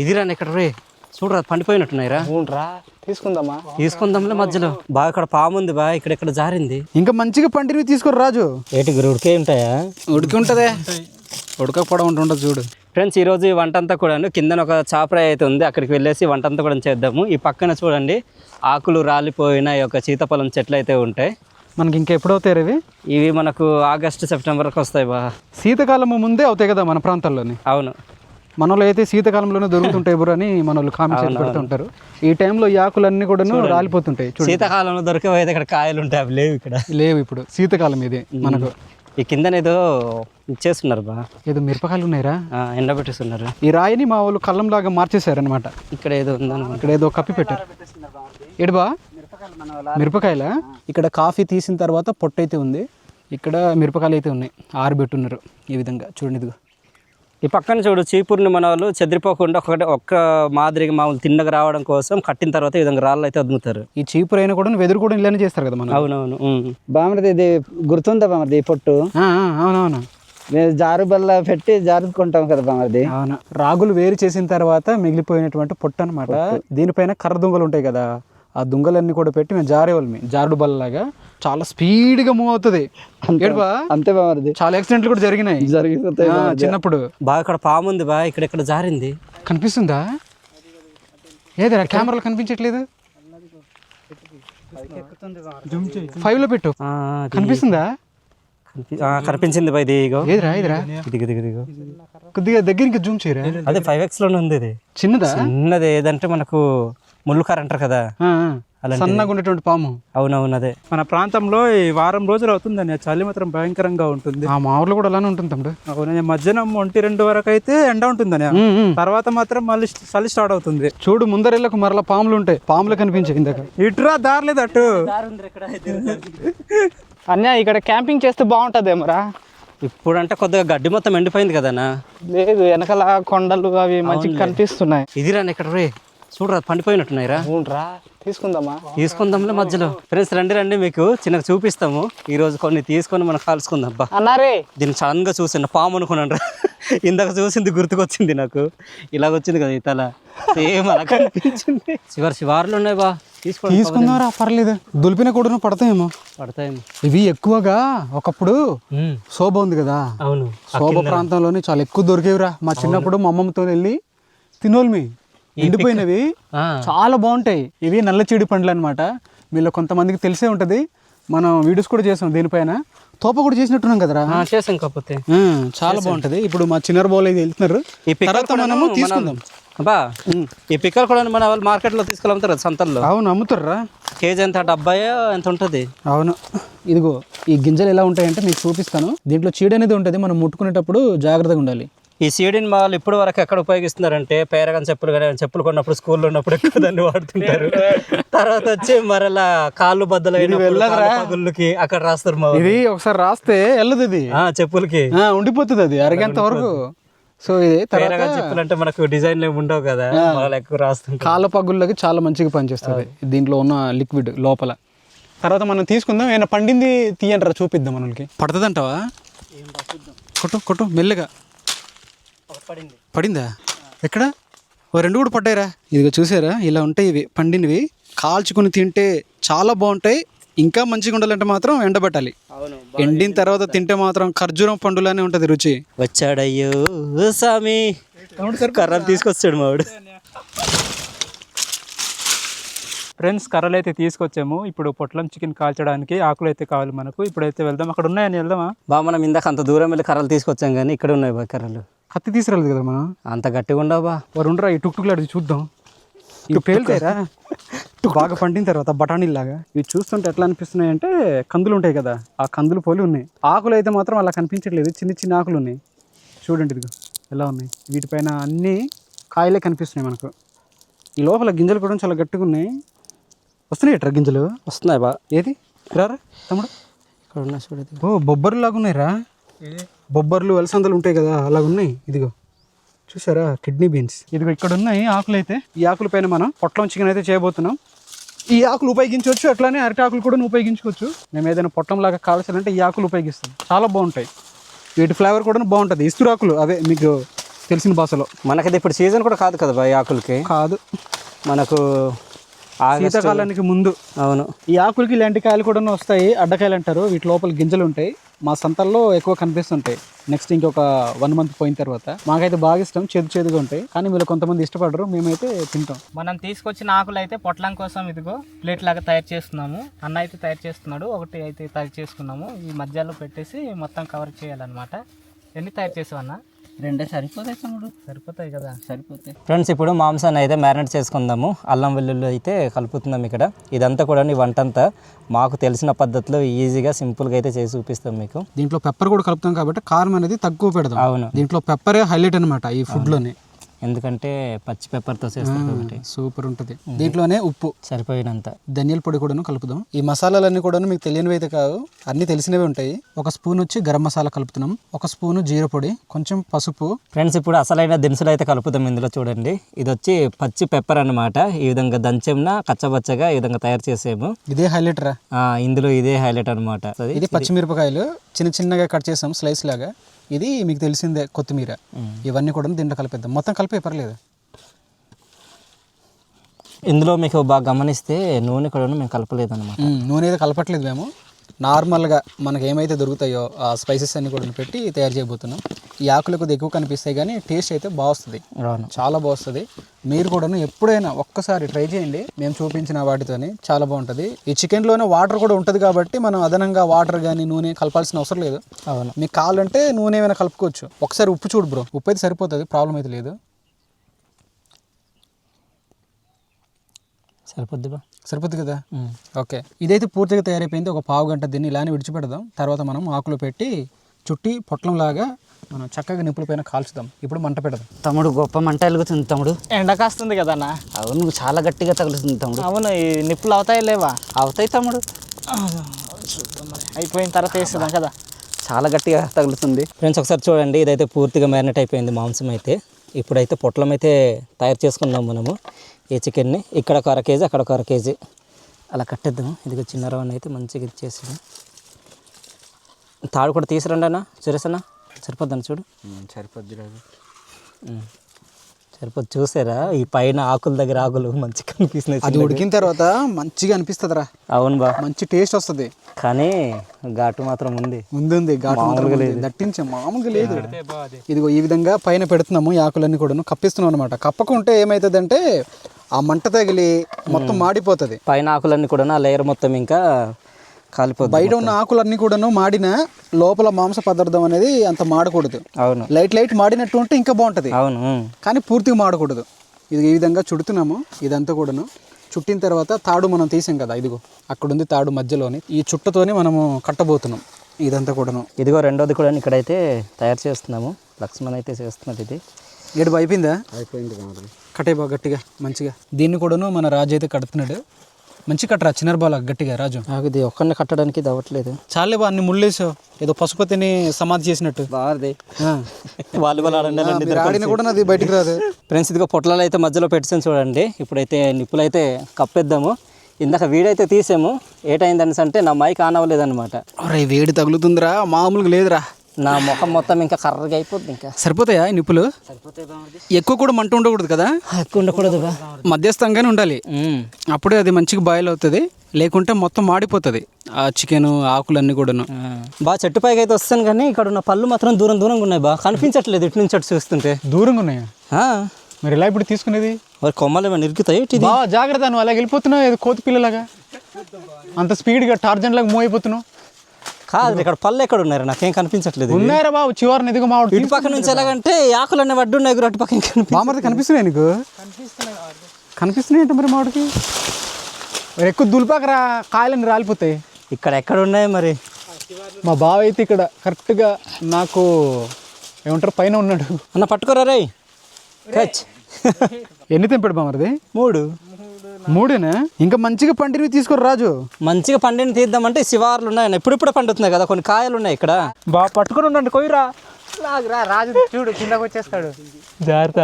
ఇదిరా ఇక్కడ రే చూడరా పండిపోయినట్టున్నాయిరా. అవునరా, తీసుకుందాంలే. మధ్యలో బాగా ఇక్కడ పాము ఉంది బా, ఇక్కడ జారింది. ఇంకా మంచిగా పండినవి తీసుకోరు రాజు. ఏటి ఉడికే ఉంటాయా? ఉడికి ఉంటదే, ఉడకపోవడం ఉంటుండదు చూడు. ఫ్రెండ్స్, ఈరోజు ఈ వంట అంతా కూడా కిందన ఒక చాపరాయి అయితే ఉంది, అక్కడికి వెళ్ళేసి వంట అంతా కూడా చేద్దాము. ఈ పక్కన చూడండి ఆకులు రాలిపోయిన ఈ యొక్క సీతాఫలం చెట్లు అయితే ఉంటాయి. మనకి ఇంకా ఎప్పుడు అవుతాయి ఇవి మనకు ఆగస్టు సెప్టెంబర్కి వస్తాయి బా. శీతాకాలం ముందే అవుతాయి కదా మన ప్రాంతాల్లోని. అవును, మనలో అయితే శీతాకాలంలోనే దొరుకుతుంటాయి బ్రో అని మనోళ్ళు కామెంట్ పెడుతుంటారు. ఈ టైంలో ఈ ఆకులన్నీ కూడా రాలిపోతుంటాయి. శీతాకాలంలో దొరికే అయితే ఇక్కడ కాయలు ఉంటాయి, అవి లేవు ఇక్కడ. లేవు, ఇప్పుడు శీతాకాలం ఇది మనకు. ఈ కిందన ఏదో ఇచ్చేస్తున్నారు బా, ఏదో మిరపకాయలు ఉన్నాయిరా, ఎండబెట్టేస్తున్నారు. ఈ రాయిని మా వాళ్ళు కళ్ళంలాగా మార్చేశారనమాట. ఇక్కడ ఏదో ఉందని, ఇక్కడ ఏదో కప్పి పెట్టారు. ఏడుబా మిరపకాయల. ఇక్కడ కాఫీ తీసిన తర్వాత పొట్టు అయితే ఉంది, ఇక్కడ మిరపకాయలు అయితే ఉన్నాయి, ఆరబెట్టున్నారు ఈ విధంగా. చూడండి ఇదిగో ఈ పక్కన చూడు, చీపుర్ని మన వాళ్ళు చెదిరిపోకుండా ఒక్క మాదిరిగా మామూలు తిన్నగా రావడం కోసం కట్టిన తర్వాత ఈ విధంగా రాళ్ళు అయితే అదుముతారు. ఈ చీపురు అయినా కూడా వెదురు కూడా ఇలానే చేస్తారు కదా మనం. అవునవును. బామర్ది ఇది గుర్తుందా బామర్ది? ఈ పొట్టు అవునవును, మేము జారు బల్ల పెట్టి జారుకుంటాం కదా బామర్ది. అవును, రాగులు వేరు చేసిన తర్వాత మిగిలిపోయినటువంటి పొట్టు అనమాట. దీనిపైన కర్ర దుంగలు ఉంటాయి కదా, ఆ దుంగలన్నీ కూడా పెట్టి మేము జారేవాళ్ళమి, జారుడు బల్లలాగా. చాలా స్పీడ్గా మూవ్ అవుతుంది. అంతే బామర్ది, చాలా యాక్సిడెంట్లు కూడా జరిగినాయి చిన్నప్పుడు. బాగా ఇక్కడ పాము ఉంది బా, ఇక్కడ జారింది. కనిపిస్తుందా? ఏదరా కెమెరాలో కనిపించట్లేదు, 5లో పెట్టు. కనిపిస్తుందా? కనిపించింది బా. ఇది ఏదిరా కొద్దిగా దగ్గర ఇంకా జూమ్ చేయరా. అదే 5x లోనే ఉంది. ఇది చిన్నది ఏదంటే మనకు ముళ్ళుకార అంటారు కదా, సన్నగా ఉండేటువంటి పాము. అవునవును, అదే. మన ప్రాంతంలో ఈ వారం రోజులు అవుతుందని చలి మాత్రం భయంకరంగా ఉంటుంది. మా ఊర్లో కూడా అలానే ఉంటుంది తమ్ముడు. అవును, మధ్యాహ్నం 1-2 వరకు అయితే ఎండ ఉంటుందని, తర్వాత మాత్రం మళ్ళీ చలి స్టార్ట్ అవుతుంది. చూడు ముందరెళ్ళకు మరలా పాములు ఉంటాయి, పాములు కనిపించాయి ఇందాక. ఇటురా దారలేదు అటు. అన్నయ్య ఇక్కడ క్యాంపింగ్ చేస్తే బాగుంటదేమోరా. ఇప్పుడు అంటే కొద్దిగా గడ్డి మొత్తం ఎండిపోయింది కదనా. లేదు, వెనకాల కొండలు అవి మంచిగా కనిపిస్తున్నాయి. ఇదిరా ఇక్కడ రే చూడరా పండిపోయినట్టున్నాయిరా. అవునరా, తీసుకుందాంలే. మధ్యలో ఫ్రెండ్స్ రండి, మీకు చిన్నగా చూపిస్తాము. ఈ రోజు కొన్ని తీసుకొని మనం కాల్చుకుందాం బా. అన్నారే దీన్ని సడన్ గా చూసాను, పాము అనుకున్నాను రా. ఇందాక చూసింది గుర్తుకొచ్చింది నాకు, ఇలాగొచ్చింది కదా ఈ తల, సేమ్ అలా కనిపించింది. శివార్లు ఉన్నాయి బా, తీసుకుందాంరా, పర్లేదు. దులిపిన కూడా పడతాయేమో. ఇవి ఎక్కువగా ఒకప్పుడు శోభ ఉంది కదా, అవును, శోభ ప్రాంతంలోనే చాలా ఎక్కువ దొరికేవిరా. మా చిన్నప్పుడు మా అమ్మమ్మతో వెళ్ళి తినోల్మి. ఎండిపోయినవి చాలా బాగుంటాయి. ఇవి నల్ల చీడి పండ్లు అనమాట. మీలో కొంతమందికి తెలిసే ఉంటది, మనం వీడియోస్ కూడా చేసాం దీనిపైన. తోప కూడా చేసినట్టున్నాం కదరా. చేసాం, కాకపోతే చాలా బాగుంటది. ఇప్పుడు మా చిన్న బాల్ అయితే వెళ్తున్నారు, మనము తీసుకుందాం బా. ఈ పిక్కలు కూడా మన వాళ్ళు మార్కెట్ లో తీసుకెళ్తారు సంతల్లో. అవును, అమ్ముతారా. కేజీ ఎంత? 70 ఎంత ఉంటది. అవును, ఇదిగో ఈ గింజలు ఎలా ఉంటాయంటే మీకు చూపిస్తాను. దీంట్లో చీడ అనేది ఉంటుంది, మనం ముట్టుకునేటప్పుడు జాగ్రత్తగా ఉండాలి. ఈ సీడీని వాళ్ళు ఇప్పుడు వరకు ఎక్కడ ఉపయోగిస్తున్నారంటే పేరగాని చెప్పులు కానీ చెప్పులు కొన్నప్పుడు స్కూల్లో ఉన్నప్పుడు ఎక్కువ దాన్ని వాడుతుంటారు. తర్వాత వచ్చి మరలా కాళ్ళు బద్దలకి అక్కడ రాస్తారు. ఇది ఒకసారి రాస్తే వెళ్ళదు, ఇది చెప్పులకి ఉండిపోతుంది, అది అరగంట వరకు. సో ఇది చెప్పులు అంటే మనకు డిజైన్లు ఏమి ఉండవు కదా, వాళ్ళు ఎక్కువ రాస్తారు. కాళ్ళ పగుళ్ళకి చాలా మంచిగా పనిచేస్తుంది దీంట్లో ఉన్న లిక్విడ్ లోపల. తర్వాత మనం తీసుకుందాం, ఏమైనా పండింది తీయంటారా, చూపిద్దాం మనకి. పడుతుందంటావా? కొట్టు మెల్లగా. పడిందా? ఎక్కడ? 2 కూడా పడ్డాయిరా. ఇదిగో చూసారా, ఇలా ఉంటాయి ఇవి పండినవి. కాల్చుకుని తింటే చాలా బాగుంటాయి. ఇంకా మంచిగా ఉండాలంటే మాత్రం ఎండబెట్టాలి. ఎండిన తర్వాత తింటే మాత్రం ఖర్జూరం పండులానే ఉంటది రుచి. వచ్చాడయ్యో సామి, కర్రలు తీసుకొచ్చాడు మావాడు. ఫ్రెండ్స్, కర్రలు అయితే తీసుకొచ్చాము. ఇప్పుడు పొట్లం చికెన్ కాల్చడానికి ఆకులు అయితే కావాలి మనకు. ఇప్పుడైతే వెళ్దాం, అక్కడ ఉన్నాయని వెళ్దామా బా. మనం ఇందాక అంత దూరం వెళ్ళి కర్రలు తీసుకొచ్చాం, కానీ ఇక్కడ ఉన్నాయి బా కర్రలు. కత్తి తీసుకురాలేదు కదా మనం, అంత గట్టిగా ఉండవు బా. ఉండరా, ఈ టుక్టుకులాడి చూద్దాం. ఇవి పేలుతాయిరా బాగా పండిన తర్వాత బఠానీలాగా. ఇవి చూస్తుంటే ఎట్లా అనిపిస్తున్నాయి అంటే కందులు ఉంటాయి కదా, ఆ కందులు పోలి ఉన్నాయి. ఆకులు అయితే మాత్రం అలా కనిపించట్లేదు, చిన్న ఆకులు ఉన్నాయి. చూడండి ఇదిగో ఎలా ఉన్నాయి. వీటిపైన అన్ని కాయలే కనిపిస్తున్నాయి మనకు. ఈ లోపల గింజలు కూడా చాలా గట్టిగా ఉన్నాయి. వస్తున్నాయి ఎట్రా గింజలు? వస్తున్నాయి బా. ఏది రారా తమ్ముడు, ఇక్కడ ఉన్నాయి చూడదు. ఓ బొబ్బర్లు లాగా ఉన్నాయిరా. బొబ్బర్లు అలసందలు ఉంటాయి కదా, అలాగ ఉన్నాయి. ఇదిగో చూసారా, కిడ్నీ బీన్స్. ఇదిగో ఇక్కడ ఉన్నాయి ఆకులు అయితే. ఈ ఆకుల పైన మనం పొట్లం చికెన్ అయితే చేయబోతున్నాం. ఈ ఆకులు ఉపయోగించవచ్చు, అట్లానే అరటి ఆకులు కూడా ఉపయోగించుకోవచ్చు. మేము ఏదైనా పొట్లం లాగా కావాల్సిందంటే ఈ ఆకులు ఉపయోగిస్తాం, చాలా బాగుంటాయి. వీటి ఫ్లేవర్ కూడా బాగుంటుంది. ఇస్తురాకులు అవే మీకు తెలిసిన భాషలో. మనకది ఇప్పుడు సీజన్ కూడా కాదు కదా బాయ్ ఆకులకి. కాదు, మనకు శీతాకాలానికి ముందు. అవును. ఈ ఆకులకి ఇలాంటి కాయలు కూడా వస్తాయి, అడ్డకాయలు అంటారు. వీటి లోపల గింజలు ఉంటాయి. మా సంతల్లో ఎక్కువ కనిపిస్తుంటాయి. నెక్స్ట్ ఇంకొక 1 మంత్ పోయిన తర్వాత. మాకైతే బాగా ఇష్టం, చేదుగా ఉంటాయి. కానీ వీళ్ళు కొంతమంది ఇష్టపడరు, మేమైతే తింటాం. మనం తీసుకొచ్చిన ఆకులు అయితే పొట్లం కోసం ఇదిగో ప్లేట్ లాగా తయారు చేస్తున్నాము. అన్న అయితే తయారు చేస్తున్నాడు. ఒకటి అయితే తయారు చేసుకున్నాము. ఈ మధ్యలో పెట్టేసి మొత్తం కవర్ చేయాలన్నమాట. ఎన్ని తయారు చేసావు అన్న? 2 సరిపోతాయి తమ్ముడు. సరిపోతాయి కదా? సరిపోతాయి. ఫ్రెండ్స్, ఇప్పుడు మాంసాన్ని అయితే మ్యారినేట్ చేసుకుందాము. అల్లం వెల్లుల్లి అయితే కలుపుతున్నాం ఇక్కడ. ఇదంతా కూడా ఈ వంట అంతా మాకు తెలిసిన పద్ధతిలో ఈజీగా సింపుల్గా అయితే చేసి చూపిస్తాం మీకు. దీంట్లో పెప్పర్ కూడా కలుపుతాం కాబట్టి కారం అనేది తక్కువ పెడదాం. అవును, దీంట్లో పెప్పరే హైలైట్ అనమాట ఈ ఫుడ్లోనే. ఎందుకంటే పచ్చి పెప్పర్తో చేస్తాం కాబట్టి సూపర్ ఉంటుంది. దీంట్లోనే ఉప్పు సరిపోయినంత, ధనియాల పొడి కూడా కలుపుదాం. ఈ మసాలాలన్నీ కూడా మీకు తెలియనివి అయితే కాదు, అన్ని తెలిసినవి ఉంటాయి. 1 స్పూన్ వచ్చి గరం మసాలా కలుపుతున్నాం, 1 స్పూన్ జీర పొడి, కొంచెం పసుపు. ఫ్రెండ్స్, ఇప్పుడు అసలైన దినుసులు అయితే కలుపుతాం ఇందులో. చూడండి, ఇది వచ్చి పచ్చి పెప్పర్ అన్నమాట. ఈ విధంగా దంచెంన కచ్చబచ్చగా ఈ విధంగా తయారు చేసాము. ఇదే హైలైట్ రా, ఇందులో ఇదే హైలైట్ అనమాట. ఇది పచ్చిమిరపకాయలు చిన్నగా కట్ చేసాం స్లైస్ లాగా. ఇది మీకు తెలిసిందే కొత్తిమీర. ఇవన్నీ కూడా దీంట్లో కలిపేద్దాం. మొత్తం కలిపే పర్లేదు. ఇందులో మీకు బాగా గమనిస్తే నూనె కూడా మేము కలపలేదు అనమాట. నూనె అయితే కలపట్లేదు మేము. నార్మల్గా మనకి ఏమైతే దొరుకుతాయో ఆ స్పైసెస్ అన్ని కూడా పెట్టి తయారు చేయబోతున్నాం. ఈ ఆకులు కొద్దిగా ఎక్కువ కనిపిస్తాయి కానీ టేస్ట్ అయితే బాగుస్తుంది, చాలా బాగుస్తుంది. మీరు కూడా ఎప్పుడైనా ఒక్కసారి ట్రై చేయండి, మేము చూపించిన వాటితోని చాలా బాగుంటుంది. ఈ చికెన్లోనే వాటర్ కూడా ఉంటుంది కాబట్టి మనం అదనంగా వాటర్ కానీ నూనె కలపాల్సిన అవసరం లేదు. అవును, మీకు కావాలంటే నూనె ఏమైనా కలుపుకోవచ్చు. ఒకసారి ఉప్పు చూడు బ్రో, ఉప్పు అయితే సరిపోతుంది, ప్రాబ్లం అయితే లేదు. సరిపోద్ది కదా? ఓకే, ఇదైతే పూర్తిగా తయారైపోయింది. ఒక పావు గంట దీన్ని ఇలానే విడిచిపెడదాం. తర్వాత మనం ఆకులు పెట్టి చుట్టి పొట్లంలాగా మనం చక్కగా నిప్పుల పైన కాల్చుదాం. ఇప్పుడు మంట పెడదాం. తమ్ముడు, గొప్ప మంట వెలుగుతుంది తమ్ముడు. ఎండ కాస్తుంది కదా అన్న? అవును, చాలా గట్టిగా తగులుతుంది తమ్ముడు. అవును, ఈ నిప్పులు అవుతాయి లేవా? అవుతాయి తమ్ముడు. అయిపోయిన తర్వాత వేస్తుందాం కదా. చాలా గట్టిగా తగులుతుంది. ఫ్రెండ్స్, ఒకసారి చూడండి, ఇదైతే పూర్తిగా మ్యారినేట్ అయిపోయింది మాంసం అయితే. ఇప్పుడైతే పొట్లం అయితే తయారు చేసుకున్నాం మనము. ఈ చికెన్ని ఇక్కడ ఒక 1/2 కేజీ, అక్కడ ఒక 1/2 కేజీ అలా కట్టేద్దాము. ఇదిగో చిన్న రవ్వని అయితే మంచిగా ఇచ్చేసి తాడు కూడా తీసురండి అన్న. సురేష్ అన్న, సరిపోద్దని చూడు. సరిపోద్ది, సరిపోద్ది. చూసారా, ఈ పైన ఆకుల దగ్గర ఆకులు మంచిగా కనిపిస్తున్నాయి. అది ఉడికిన తర్వాత మంచిగా అనిపిస్తుందిరా. అవును బా, మంచి టేస్ట్ వస్తుంది. కానీ ఘాటు మాత్రం ఉంది. ముందుంది ఘాటు, దట్టించే మామూలుగా లేదు. ఇదిగో ఈ విధంగా పైన పెడుతున్నాము. ఈ ఆకులన్నీ కూడా కప్పిస్తున్నాం అనమాట. కప్పకుంటే ఏమవుతుందంటే ఆ మంట తగిలి మొత్తం మాడిపోతుంది. పైన ఆకులన్నీ కూడా ఆ లేయర్ మొత్తం ఇంకా కాలిపోతుంది. బయట ఉన్న ఆకులన్నీ కూడాను మాడిన లోపల మాంస పదార్థం అనేది అంత మాడకూడదు. అవును, లైట్ మాడినట్టు ఉంటే ఇంకా బాగుంటుంది. అవును, కానీ పూర్తిగా మాడకూడదు. ఇది ఈ విధంగా చుడుతున్నాము. ఇదంతా కూడాను చుట్టిన తర్వాత తాడు మనం తీసాం కదా, ఇదిగో అక్కడ ఉంది తాడు మధ్యలోని. ఈ చుట్టతోని మనము కట్టబోతున్నాం ఇదంతా కూడాను. ఇదిగో రెండోది కూడా ఇక్కడైతే తయారు చేస్తున్నాము. లక్ష్మణ్ అయితే చేస్తున్నది. ఇది ఏడు అయిపోయిందా? అయిపోయింది. కట్టే బాగా గట్టిగా మంచిగా. దీన్ని కూడాను మన రాజు అయితే కడుతున్నాడు. మంచి కట్టరా, చిన్న బాగా గట్టిగా రాజు. ఇది ఒక్కరిని కట్టడానికి ఇది అవ్వట్లేదు. చాలే బా, అన్ని ముళ్ళేసావు. ఏదో పశుపతిని సమాధి చేసినట్టు. బాగుంది. వాలీబాల్ ఆడిన కూడా నాది బయటికి రాదు. ఫ్రెండ్స్, ఇదిగో పొట్లాలు అయితే మధ్యలో పెట్టాను చూడండి. ఇప్పుడైతే నిప్పులు అయితే కప్పేద్దాము. ఇందాక వీడైతే తీసాము. ఏటైందని అంటే నా మైక్ ఆన్ అవ్వలేదన్నమాట. అరే, వేడి తగులుతుందిరా, మామూలుగా లేదురా. నా ముఖం మొత్తం ఇంకా కర్రగా అయిపోద్ది. ఇంకా సరిపోతాయా ఈ నిప్పులు? ఎక్కువ కూడా మంట ఉండకూడదు కదా? ఎక్కువ ఉండకూడదు, మధ్యస్థంగానే ఉండాలి. అప్పుడే అది మంచిగా బాయిల్ అవుతుంది. లేకుంటే మొత్తం మాడిపోతుంది ఆ చికెన్ ఆకులన్నీ కూడాను. బాగా చెట్టు పైకి అయితే వస్తాను కానీ ఇక్కడ ఉన్న పళ్ళు మాత్రం దూరంగా ఉన్నాయి. బాగా కనిపించట్లేదు ఇటు నుంచి అటు చూస్తుంటే. దూరంగా ఉన్నాయా? మరి ఎలా ఇప్పుడు తీసుకునేది? మరి కొమ్మలు ఏమైనా ఇరుకుతాయి? జాగ్రత్త, నువ్వు అలాగ వెళ్ళిపోతున్నావు ఏదో కోతి పిల్లలాగా. అంత స్పీడ్గా టార్జన్ లాగా మూవ్ అయిపోతున్నావు. కాదు, ఇక్కడ పళ్ళు ఎక్కడ ఉన్నారు? నాకేం కనిపించట్లేదు. ఉన్నారా బాబు? చివరిని ఎదుగు మామిడి ఇటు పక్క నుంచి ఎలాగంటే ఆకులు అన్నీ వడ్డు ఉన్నాయి. అటు పక్క మామిడి కనిపిస్తున్నాయి నీకు? కనిపిస్తున్నాయి అంటే మరి మామిడికి ఎక్కువ దులిపాకరా, కాయలన్నీ రాలిపోతాయి. ఇక్కడ ఎక్కడ ఉన్నాయి మరి? మా బావ అయితే ఇక్కడ కరెక్ట్గా నాకు ఏమంటారు పైన ఉన్నాడు. అన్న పట్టుకోరా రే. ఎన్ని తెంపాడు బామరిది? 3. 3ఏనా? ఇంకా మంచిగా పండినవి తీసుకోరు రాజు. మంచిగా పండిని తీద్దామంటే శివార్లు ఉన్నాయి. ఇప్పుడిప్పుడే పండుతున్నాయి కదా, కొన్ని కాయలు ఉన్నాయి ఇక్కడ. బాగా పట్టుకుని ఉండండి, కొయ్యరా. రాజు చూడు కిందకు వచ్చేస్తాడు. జాగ్రత్త.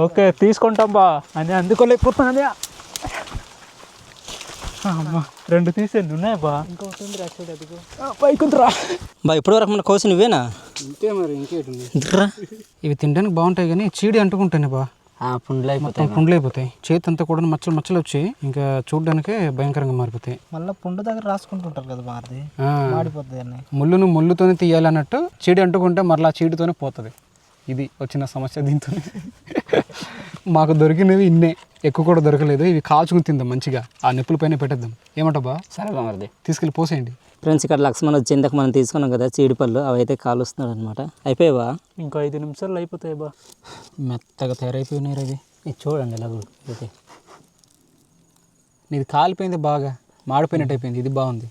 ఓకే, తీసుకుంటాం బా అని అందుకోలేకపోతున్నాను. అమ్మా, 2 తీసేయండి, ఉన్నాయా బా? ఇంకొకటి పైకుందిరా బా. ఇప్పటి వరకు మన కోసి నువ్వేనా? ఇంతే మరి ఇంకేటి ఇంట్రా ఇవి తినడానికి బాగుంటాయి కానీ చీడి అంటుకుంటాయి బా, పుండ్లు మొత్తం పుండ్లు అయిపోతాయి. చేతి అంతా కూడా మచ్చలు మచ్చలు వచ్చి ఇంకా చూడడానికే భయంకరంగా మారిపోతాయి. మళ్ళీ పుండు దగ్గర రాసుకుంటుంటారు కదా మారిది, ఆ, మాడిపోతుంది అన్నీ. ముళ్ళును ముళ్ళుతోనే తీయాలన్నట్టు చీడి అంటుకుంటే మరలా చీడితోనే పోతుంది. ఇది వచ్చిన సమస్య దీంతో. మాకు దొరికినవి ఇన్నే, ఎక్కువ కూడా దొరకలేదు. ఇవి కాల్చుకుని తిందాం మంచిగా, ఆ నిప్పుల పైన పెట్టేద్దాం. ఏమంటావా? సరే బామర్ది. తీసుకెళ్ళి పోసేయండి. ఫ్రెండ్స్ ఇక్కడ లక్ష్మణ్ వచ్చి ఇందాక మనం తీసుకున్నాం కదా చీడిపళ్ళు, అవి అయితే కాలుస్తున్నాడు అనమాట. అయిపోయావా? ఇంకో 5 నిమిషాలు అయిపోతాయి బా. మెత్తగా తయారైపోయినాయి అవి. ఇది చూడండి ఎలా అయితే. నీది కాలిపోయింది బాగా, మాడిపోయినట్టు అయిపోయింది. ఇది బాగుంది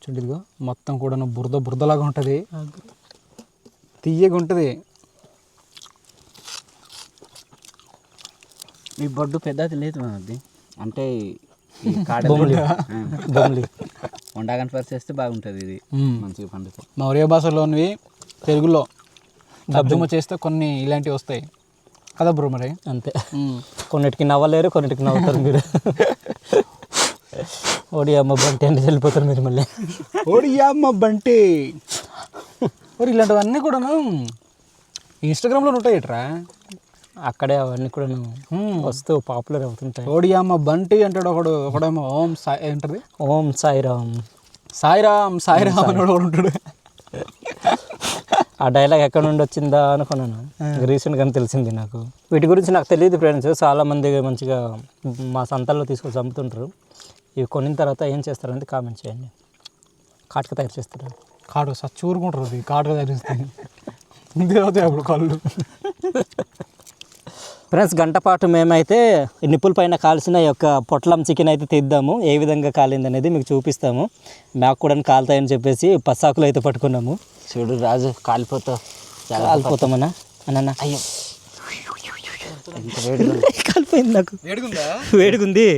చూడు, ఇదిగో మొత్తం కూడా బురద బురదలాగా ఉంటుంది, తీయగా ఉంటుంది. మీ బొడ్డు పెద్దది లేదు అది, అంటే బొమ్మలి వండగాని పరిచేస్తే బాగుంటుంది. ఇది మంచిగా పండుతుంది. మా ఒరియా భాషలోనివి తెలుగులో తర్జుమా చేస్తే కొన్ని ఇలాంటివి వస్తాయి కదా బ్రో. మరి అంతే, కొన్నిటికి నవ్వలేరు, కొన్నిటికి నవ్వుతారు మీరు. ఓడి అమ్మ బంటి అంటే వెళ్ళిపోతారు మీరు మళ్ళీ. ఓడియమ్మ బంటి. మరి ఇలాంటివన్నీ కూడాను ఇన్స్టాగ్రామ్లో ఉంటాయిట్రా. అక్కడే అవన్నీ కూడా వస్తూ పాపులర్ అవుతుంటాయి. ఓడియమ్మ బంటి అంటాడు ఒకడు, ఒకడేమో ఓం సాయి ఏంటది, ఓం సాయిరామ్, సాయిరామ్ సాయిరామ్ అని ఒకడు ఉంటాడు. ఆ డైలాగ్ ఎక్కడ నుండి వచ్చిందా అనుకున్నాను, రీసెంట్గానే తెలిసింది నాకు. వీటి గురించి నాకు తెలియదు ఫ్రెండ్స్. చాలామంది మంచిగా మా సంతల్లో తీసుకొచ్చి అమ్ముతుంటారు. ఇవి కొనిన తర్వాత ఏం చేస్తారంటే కామెంట్ చేయండి. కాటుక తయారు చేస్తారు. కాటు సచ్చూరుకుంటారు, అది కాటుగా తయారిస్తాయి. ముందే అవుతాయి అప్పుడు కళ్ళు. ఫ్రెండ్స్ గంట పాటు మేమైతే నిప్పుల పైన కాల్చిన యొక్క పొట్లం చికెన్ అయితే తీద్దాము. ఏ విధంగా కాలింది అనేది మీకు చూపిస్తాము. మాకు కూడా కాలుతాయని చెప్పేసి పసాకులు అయితే పట్టుకున్నాము. చూడు రాజు, కాలిపోతావు. కాలిపోతామన్నా అన్న. అయ్యో కాలిపోయింది, నాకు వేడిగుంది.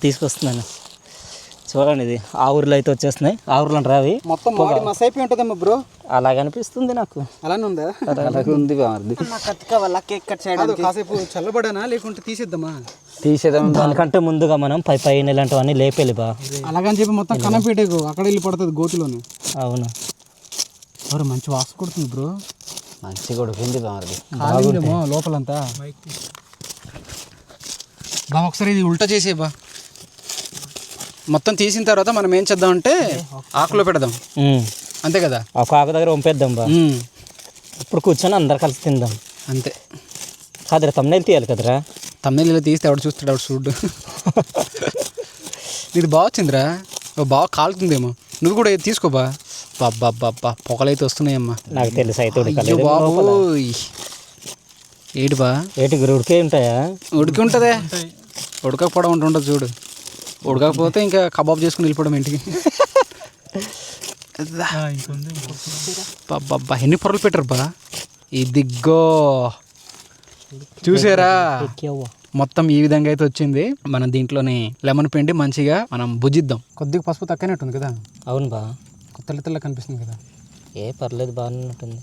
తీసుకొస్తున్నాను. చూడండి, ఇది ఆ ఊర్లో అయితే వచ్చేస్తున్నాయి. ఆ ఊర్లో రావి మొత్తం మస్ అయిపోయి ఉంటుందమ్మా బ్రో. అలాగ అనిపిస్తుంది నాకు. అలానే ఉందా? అలాగే ఉంది బాగుంది. కాసేపు చల్లబడానా లేకుంటే తీసేద్దామా? తీసేద్దాం. దానికంటే ముందుగా మనం పైన ఇలాంటివన్నీ లేపేలి బా. అలాగని చెప్పి మొత్తం కనపెట్టేకు అక్కడ వెళ్ళి పడుతుంది గోతులోనే. అవును, ఎవరు మంచి వాసన కొడుతుంది బ్రో. మంచిగా ఉడికింది బాగుంది. కాలిందేమో లోపలంతా. బా ఒకసారి ఇది ఉల్టా చేసే బా. మొత్తం తీసిన తర్వాత మనం ఏం చేద్దామంటే ఆకులో పెడదాం, అంతే కదా. ఒక ఆకు దగ్గర వంపేద్దాం బా. ఇప్పుడు కూర్చొని అందరు కలిసి తిందాం, అంతే. కాదురా తమ్ముళ్ళు తీయాలి కదరా. తమ్ముళ్ళు ఇలా తీస్తే ఎవడు చూస్తాడు, ఎవడు చూడు. ఇది బాగా వచ్చిందిరా, బాగా కాలుతుందేమో. నువ్వు కూడా ఇది తీసుకోబా. బాబ్బా పొగలైతే వస్తున్నాయమ్మా. నాకు తెలుసు అయితే బాబోయ్. ఏంటి బా, ఏటి ఉడికే ఉంటాయా? ఉడికి ఉంటుందే, ఉడకపోవడం ఉంటుండదు చూడు. ఉడకపోతే ఇంకా కబాబ్ చేసుకుని వెళ్ళిపోవడం ఇంటికి. బాబ్బా ఎన్ని పొరలు పెట్టారు బా. ఇదిగో చూసారా, మొత్తం ఈ విధంగా అయితే వచ్చింది. మనం దీంట్లోని లెమన్ పిండి మంచిగా మనం భుజిద్దాం. కొద్దిగా పసుపు తక్కువనట్టుంది కదా. అవును బా, తెల్ల తెల్ల కనిపిస్తుంది కదా. పర్లేదు బాగానే ఉంటుంది.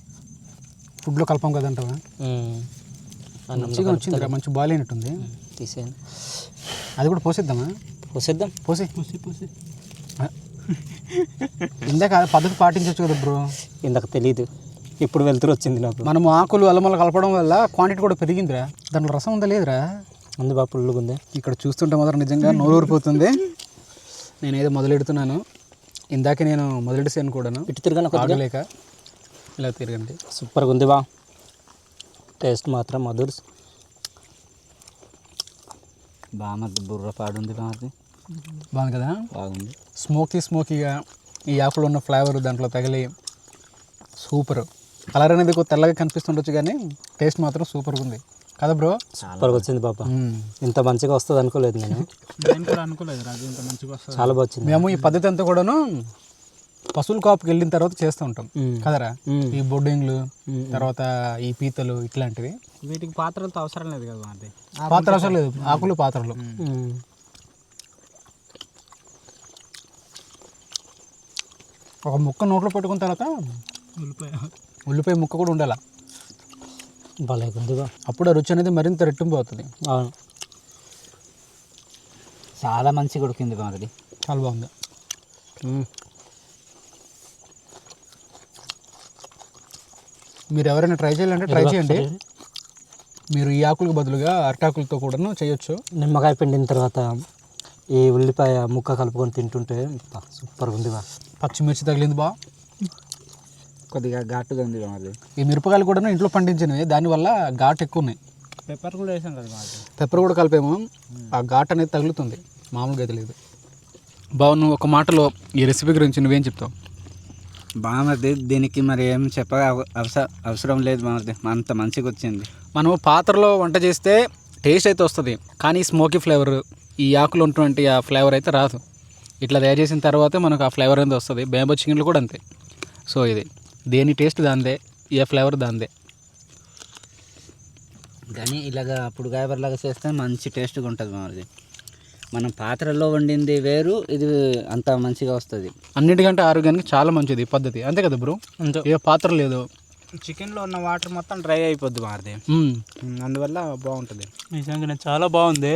ఫుడ్లో కలపం కదంటావా? మంచిగా వచ్చిందిరా, మంచి బాయిల్ అయినట్టుంది. తీసేయండి, అది కూడా పోసేద్దామా? పోసేద్దాం. పోసే ఇందాక పద్ధతి పాటించవచ్చు కదా బ్రో. ఇందాక తెలీదు, ఇప్పుడు వెళ్తురు వచ్చింది నాకు. మనం ఆకులు అల్లమల్ల కలపడం వల్ల క్వాంటిటీ కూడా పెరిగిందిరా. దాంట్లో రసం ఉందా లేదురా? ఉంది బా, పుల్లుగా ఉంది. ఇక్కడ చూస్తుంటే మాత్రం నిజంగా నోరు ఊరిపోతుంది. నేనేదో మొదలెడుతున్నాను, ఇందాక నేను మొదలెడిసాను కూడాను. ఇటు తిరగను ఆగలేక ఇలా తిరగండి. సూపర్గా ఉంది బా, టేస్ట్ మాత్రం మధుర్. బాగుంది, బుర్ర పాడుంది బాగుంది. బాగుంది కదా, బాగుంది. స్మోకీగా ఈ ఆకులో ఉన్న ఫ్లేవర్ దాంట్లో తగిలి సూపర్. కలర్ అనేది కొంచెం తెల్లగా కనిపిస్తుండొచ్చు కానీ టేస్ట్ మాత్రం సూపర్గా ఉంది కదా బ్రో. సూపర్గా వచ్చింది బాబా. ఇంత మంచిగా వస్తుంది అనుకోలేదు నేను. అనుకోలేదు రాజు, ఇంత మంచిగా వస్తుంది. చాలా బాగా వచ్చింది. మేము ఈ పద్ధతి అంతా కూడాను పశువుల కాపుకి వెళ్ళిన తర్వాత చేస్తూ ఉంటాం కదరా. ఈ బొడ్డింగ్లు, తర్వాత ఈ పీతలు ఇట్లాంటివి. వీటికి పాత్రలతో అవసరం లేదు కదా. అది పాత్ర అవసరం లేదు, ఆకులు పాత్రలు. ఒక ముక్క నోట్లో పెట్టుకున్న తర్వాత ఉల్లిపాయ ముక్క కూడా ఉండాలి. భలే ఉందిగా, అప్పుడు ఆ రుచి అనేది మరింత రెట్టింపు అవుతుంది. అవును, చాలా మంచిగా ఉడికింది బాగుంది. చాలా బాగుంది. మీరు ఎవరైనా ట్రై చేయాలంటే ట్రై చేయండి. మీరు ఈ ఆకులకు బదులుగా అరటాకులతో కూడాను చేయొచ్చు. నిమ్మకాయ పిండిన తర్వాత ఈ ఉల్లిపాయ ముక్క కలుపుకొని తింటుంటే సూపర్గా ఉంది బా. పచ్చిమిర్చి తగిలింది బా. కొద్దిగా ఘాటుగా ఉంది మరి. ఈ మిరపకాయలు కూడా ఇంట్లో పండించినవి, దానివల్ల ఘాటు ఎక్కువ ఉన్నాయి. పెప్పర్ కూడా వేసాం కదా మాది. పెప్పర్ కూడా కలిపేమో ఆ ఘాట్ అనేది తగులుతుంది, మామూలుగా అయితే లేదు. బావు, నువ్వు ఒక మాటలో ఈ రెసిపీ గురించి నువ్వేం చెప్తావు? బామర్ది దీనికి మరి ఏం అవసరం లేదు బామర్ది, అంత మంచిగా వచ్చింది. మనం పాత్రలో వంట చేస్తే టేస్ట్ అయితే వస్తుంది, కానీ స్మోకీ ఫ్లేవర్ ఈ ఆకులు ఉన్నటువంటి ఆ ఫ్లేవర్ అయితే రాదు. ఇట్లా తయారు చేసిన తర్వాతే మనకు ఆ ఫ్లేవర్ అనేది వస్తుంది. బేంబో చికెన్లు కూడా అంతే. సో ఇది దేని టేస్ట్ దాందే, ఏ ఫ్లేవర్ దాందే. కానీ ఇలాగా అప్పుడు గాయబర్లాగా చేస్తే మంచి టేస్ట్గా ఉంటుంది బామర్ది. మనం పాత్రలో వండింది వేరు, ఇది అంత మంచిగా వస్తుంది. అన్నిటికంటే ఆరోగ్యానికి చాలా మంచిది ఈ పద్ధతి, అంతే కదా బ్రో? ఏ పాత్ర లేదు, చికెన్లో ఉన్న వాటర్ మొత్తం డ్రై అయిపోద్ది మారిది, అందువల్ల బాగుంటుంది. నిజంగా చాలా బాగుంది.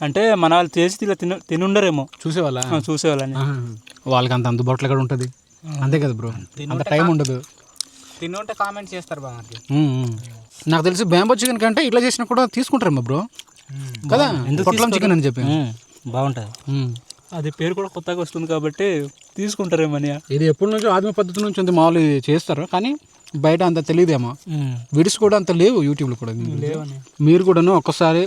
అంటే మన వాళ్ళు చేసి ఇలా తినుండరేమో చూసేవాళ్ళ చూసేవాళ్ళని. వాళ్ళకి అంత అందుబాటులో కూడా ఉంటుంది, అంతే కదా బ్రో? అంత టైం ఉండదు. తినుంటే కామెంట్ చేస్తారు బాగుంది. నాకు తెలిసి బ్యాంబో చికెన్ కంటే ఇట్లా చేసినా కూడా తీసుకుంటారేమో బ్రో కదా, పొట్లం చికెన్ అని చెప్పి. బాగుంటుంది. అది పేరు కూడా కొత్తగా వస్తుంది కాబట్టి తీసుకుంటారేమని. ఇది ఎప్పటి నుంచో ఆదిమ పద్ధతి నుంచి ఉంది, మామూలు చేస్తారు, కానీ బయట అంత తెలియదేమో. వీడియోస్ కూడా అంత లేవు యూట్యూబ్లో కూడా. మీరు కూడాను ఒక్కసారి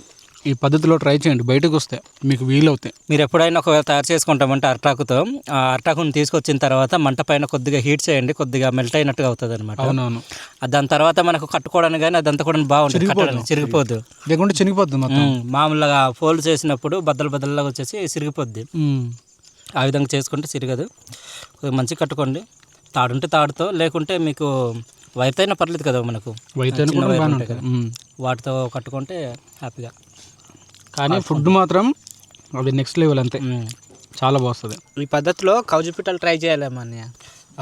ఈ పద్ధతిలో ట్రై చేయండి, బయటకు వస్తే మీకు వీలవుతాయి. మీరు ఎప్పుడైనా ఒక తయారు చేసుకుంటామంటే అరటాకుతో, ఆ అరటాకుని తీసుకొచ్చిన తర్వాత మంట పైన కొద్దిగా హీట్ చేయండి, కొద్దిగా మెల్ట్ అయినట్టుగా అవుతుంది అనమాట. అవునవును. దాని తర్వాత మనకు కట్టుకోవడానికి కానీ అదంతా కూడా బాగుంటుంది, చిరిగిపోద్దు. లేకుంటే చినిగిపోద్ది మొత్తం. మామూలుగా ఫోల్డ్ చేసినప్పుడు బద్దలుగా వచ్చేసి చిరిగిపోద్ది. ఆ విధంగా చేసుకుంటే చిరగదు. కొద్దిగా మంచిగా కట్టుకోండి, తాడుంటే తాడుతో, లేకుంటే మీకు వైర్తో అయినా పర్లేదు కదా, మనకు చిన్న వైర్లు ఉంటాయి కదా, వాటితో కట్టుకుంటే హ్యాపీగా. కానీ ఫుడ్ మాత్రం అది నెక్స్ట్ లెవెల్, అంతే, చాలా బాగుంటుంది. ఈ పద్ధతిలో కౌజు పిట్టలు ట్రై చేయాలేమన్నయ్య.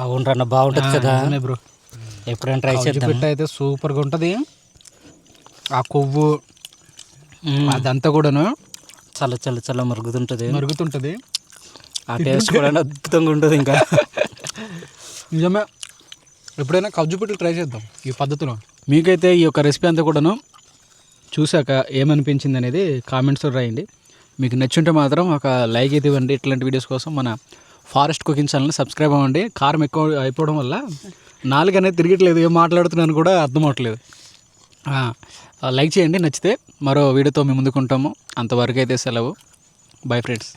అవునరన్న, బాగుంటుంది కదా బ్రో. ఎప్పుడైనా ట్రై చేద్దాం. పిట్ట అయితే సూపర్గా ఉంటుంది. ఆ కొవ్వు అదంతా కూడాను చల్ల మరుగుతుంటుంది. ఆ టేస్ట్ కూడా అద్భుతంగా ఉంటుంది. ఇంకా నిజమే, ఎప్పుడైనా కజ్జు పిట్టలు ట్రై చేద్దాం ఈ పద్ధతిలో. మీకైతే ఈ యొక్క రెసిపీ అంతా కూడాను చూశాక ఏమనిపించింది అనేది కామెంట్స్లో రాయండి. మీకు నచ్చుంటే మాత్రం ఒక లైక్ అయితే ఇవ్వండి. ఇట్లాంటి వీడియోస్ కోసం మన ఫారెస్ట్ కుకింగ్ ఛానల్ని సబ్స్క్రైబ్ అవ్వండి. కారం ఎక్కువ అయిపోవడం వల్ల నాలుగు అనేది తిరగట్లేదు, ఏం మాట్లాడుతున్నాను కూడా అర్థం అవట్లేదు. లైక్ చేయండి నచ్చితే. మరో వీడియోతో మేము ముందుకుంటాము. అంతవరకు అయితే సెలవు. Bye friends.